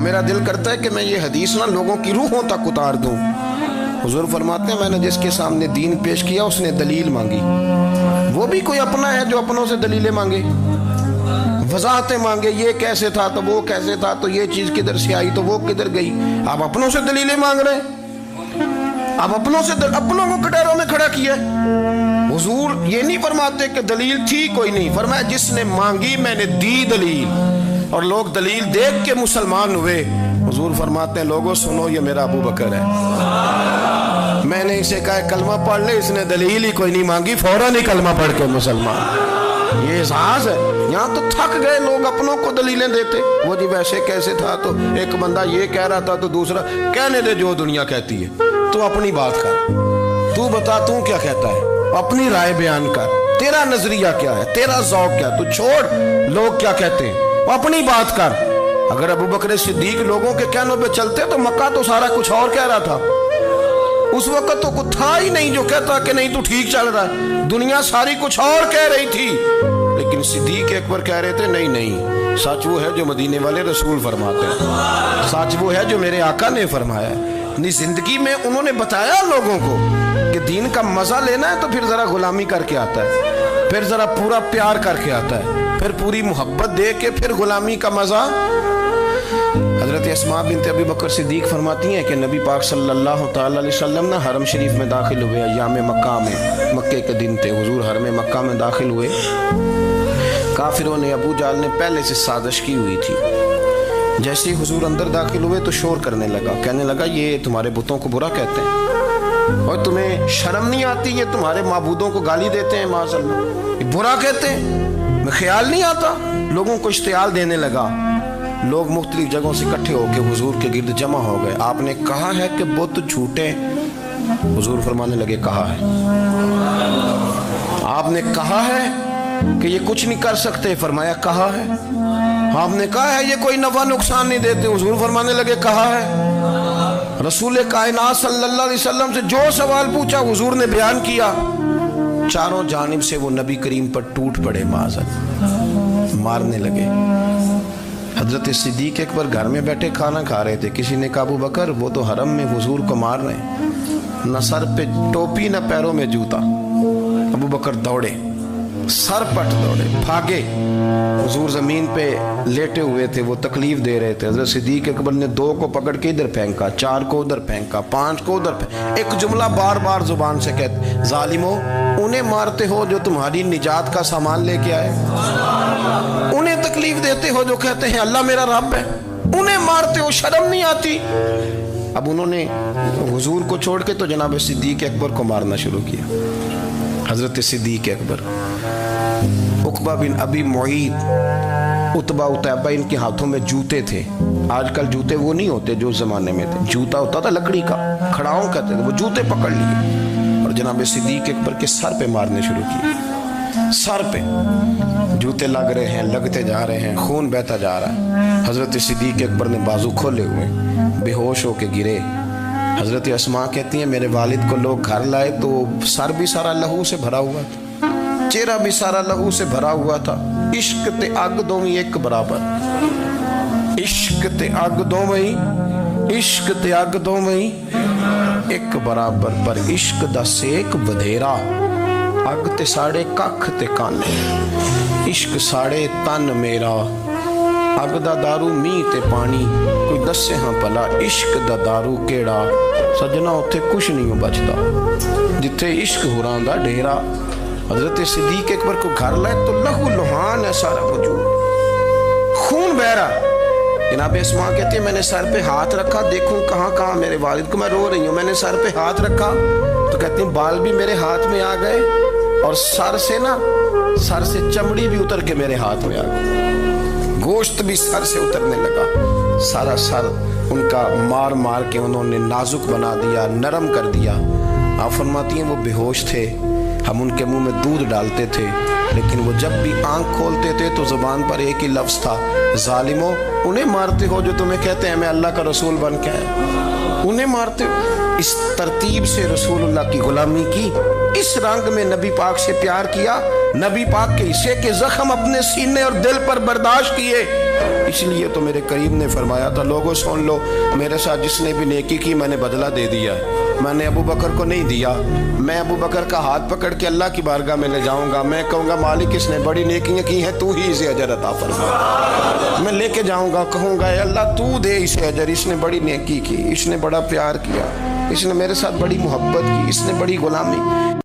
میرا دل کرتا ہے کہ میں یہ حدیث نہ لوگوں کی روحوں تک اتار دوں۔ حضور فرماتے ہیں میں نے جس کے سامنے دین پیش کیا اس نے دلیل مانگی، وہ بھی کوئی اپنا ہے جو اپنوں سے دلیلیں مانگے، وضاحتیں مانگے، یہ کیسے تھا تو وہ کیسے تھا، تو یہ چیز کدھر سے آئی تو وہ کدھر گئی۔ آپ اپنوں سے دلیلیں مانگ رہے ہیں، آپ اپنوں کو کٹہروں میں کھڑا کیا ہے۔ حضور یہ نہیں فرماتے کہ دلیل تھی کوئی نہیں، فرمایا جس نے مانگی میں نے دی دلیل، اور لوگ دلیل دیکھ کے مسلمان ہوئے۔ حضور فرماتے ہیں لوگوں سنو یہ میرا ابو بکر ہے، میں نے اسے کہا کلمہ پڑھ لے، اس نے دلیل ہی کوئی نہیں مانگی، فوراً ہی کلمہ پڑھ کے مسلمان۔ یہ احساس ہے، یہاں تو تھک گئے لوگ اپنوں کو دلیلیں دیتے، وہ جی ویسے کیسے تھا، تو ایک بندہ یہ کہہ رہا تھا تو دوسرا کہنے دے جو دنیا کہتی ہے، تو اپنی بات کر، تو بتا تو کیا کہتا ہے، اپنی رائے بیان کر، تیرا نظریہ کیا ہے، تیرا ذوق کیا، تو چھوڑ لوگ کیا کہتے ہیں، اپنی بات کر۔ اگر ابو بکر صدیق لوگوں کے کہنوں پہ چلتے تو مکہ تو سارا کچھ اور کہہ رہا تھا، اس وقت تو کچھ تھا ہی نہیں جو کہتا کہ نہیں تو ٹھیک چل رہا ہے، دنیا ساری کچھ اور کہہ رہی تھی، لیکن صدیق اکبر کہہ رہے تھے نہیں، سچ وہ ہے جو مدینے والے رسول فرماتے ہیں، سچ وہ ہے جو میرے آقا نے فرمایا ہے۔ زندگی میں انہوں نے بتایا لوگوں کو کہ دین کا مزہ لینا ہے تو پھر ذرا غلامی کر کے آتا ہے، پھر ذرا پورا پیار کر کے آتا ہے، پھر پوری محبت دے کے پھر غلامی کا مزہ۔ حضرت اسماء بنت ابی بکر صدیق فرماتی ہیں کہ نبی پاک صلی اللہ تعالی علیہ وسلم نہ حرم شریف میں داخل ہوئے، ایام مکہ میں، مکے کے دن تھے، حضور حرم مکہ میں داخل ہوئے، کافروں نے، ابو جہل نے پہلے سے سازش کی ہوئی تھی۔ جیسے ہی حضور اندر داخل ہوئے تو شور کرنے لگا، کہنے لگا یہ تمہارے بتوں کو برا کہتے ہیں اور تمہیں شرم نہیں آتی، یہ تمہارے معبودوں کو گالی دیتے ہیں، معاذ اللہ یہ برا کہتے ہیں، میں خیال نہیں آتا۔ لوگوں کو اشتعال دینے لگا، لوگ مختلف جگہوں سے اکٹھے ہو کے حضور کے گرد جمع ہو گئے۔ آپ نے کہا ہے کہ بت جھوٹے، حضور فرمانے لگے کہا ہے۔ آپ نے کہا ہے کہ یہ کچھ نہیں کر سکتے، فرمایا کہا ہے۔ آپ نے کہا ہے یہ کوئی نفع نقصان نہیں دیتے، حضور فرمانے لگے کہا ہے۔ رسول کائنات صلی اللہ علیہ وسلم سے جو سوال پوچھا حضور نے بیان کیا، چاروں جانب سے وہ نبی کریم پر ٹوٹ پڑے، معاذ مارنے لگے۔ حضرت صدیق اکبر گھر میں بیٹھے کھانا کھا رہے تھے، کسی نے کہا ابو بکر وہ تو حرم میں حضور کو مار رہے ہیں، نہ سر پہ ٹوپی نہ پیروں میں جوتا۔ ابو بکر دوڑے، سر پٹ دوڑے، بھاگے۔ حضور زمین پہ لیٹے ہوئے تھے، وہ تکلیف دے رہے تھے۔ حضرت صدیق اکبر نے 2 کو پکڑ کے ادھر پھینکا، 4 کو ادھر پھینکا، 5 کو ادھر پھینکا، ایک جملہ بار بار زبان سے کہتے، ظالمو انہیں مارتے ہو جو تمہاری نجات کا سامان لے کے آئے، انہیں تکلیف دیتے ہو جو کہتے ہیں اللہ میرا رب ہے، انہیں مارتے ہو، شرم نہیں آتی۔ اب انہوں نے حضور کو چھوڑ کے تو جناب صدیق اکبر کو مارنا شروع کیا۔ حضرت صدیق اکبر، عقبہ بن ابی معیط، عتبہ اتیبہ، ان کے ہاتھوں میں جوتے تھے۔ آج کل جوتے وہ نہیں ہوتے جو زمانے میں تھے، جوتا ہوتا تھا لکڑی کا، کھڑاؤں کہتے تھے، وہ جوتے پکڑ لیے اور جناب صدیق اکبر کے سر پہ مارنے شروع کیے۔ سر پہ جوتے لگ رہے ہیں، لگتے جا رہے ہیں، خون بہتا جا رہا ہے۔ حضرت صدیق اکبر نے بازو کھولے ہوئے بے ہوش ہو کے گرے۔ حضرت اسماء کہتی ہیں میرے والد کو لوگ گھر لائے تو سر بھی سارا لہو سے بھرا ہوا تھا، چہرہ بھی سارا لہو سے بھرا ہوا تھا۔ عشق تے اگ دوویں ایک برابر، عشق تے اگ دوویں، عشق تے اگ دوویں ایک برابر، پر عشق دا سیک ودھیرا، اگ تے ساڑے ککھ تے کانے، عشق ساڑے تن میرا، اگ دا دارو می تے پانی، کوئی دسے ہاں پلا عشق دا دارو کیڑا، سجنا اتھے کچھ نہیں بچتا جتھے عشق حرام دا ڈیرا۔ حضرت صدیق اکبر کو گھر لائے تو لہو لہان ہے سارا وجود، خون بہ رہا۔ جناب اسماء کہتی ہے میں نے سر پہ ہاتھ رکھا، دیکھوں کہاں کہاں میرے والد کو، میں رو رہی ہوں، میں نے سر پہ ہاتھ رکھا تو کہتی ہیں بال بھی میرے ہاتھ میں آ گئے اور سر سے چمڑی بھی اتر کے میرے ہاتھ میں آ گئی، گوشت بھی سر سے اترنے لگا، سارا سر ان کا مار مار کے انہوں نے نازک بنا دیا، نرم کر دیا۔ آپ فرماتی ہیں وہ بے ہوش تھے، ہم ان کے منہ میں دودھ ڈالتے تھے، لیکن وہ جب بھی آنکھ کھولتے تھے تو زبان پر ایک ہی لفظ تھا، ظالمو انہیں مارتے ہو جو تمہیں کہتے ہیں میں اللہ کا رسول بن کے آیا، انہیں مارتے ہو۔ اس ترتیب سے رسول اللہ کی غلامی کی، اس رنگ میں نبی پاک سے پیار کیا، نبی پاک کے حصے کے زخم اپنے سینے اور دل پر برداشت کیے، اس لیے تو میرے کریم نے فرمایا تھا لوگوں سن لو میرے ساتھ جس نے بھی نیکی کی میں نے بدلہ دے دیا ہے. میں نے ابو بکر کو نہیں دیا. میں ابو بکر کا ہاتھ پکڑ کے اللہ کی بارگاہ میں لے جاؤں گا. میں کہوں گا مالک اس نے بڑی نیکیاں کی ہیں تو ہی اسے اجر عطا فرما. میں لے کے جاؤں گا کہوں گا اے اللہ تو دے اسے اجر, اس نے بڑی نیکی کی, اس نے بڑا پیار کیا, اس نے میرے ساتھ بڑی محبت کی, اس نے بڑی غلامی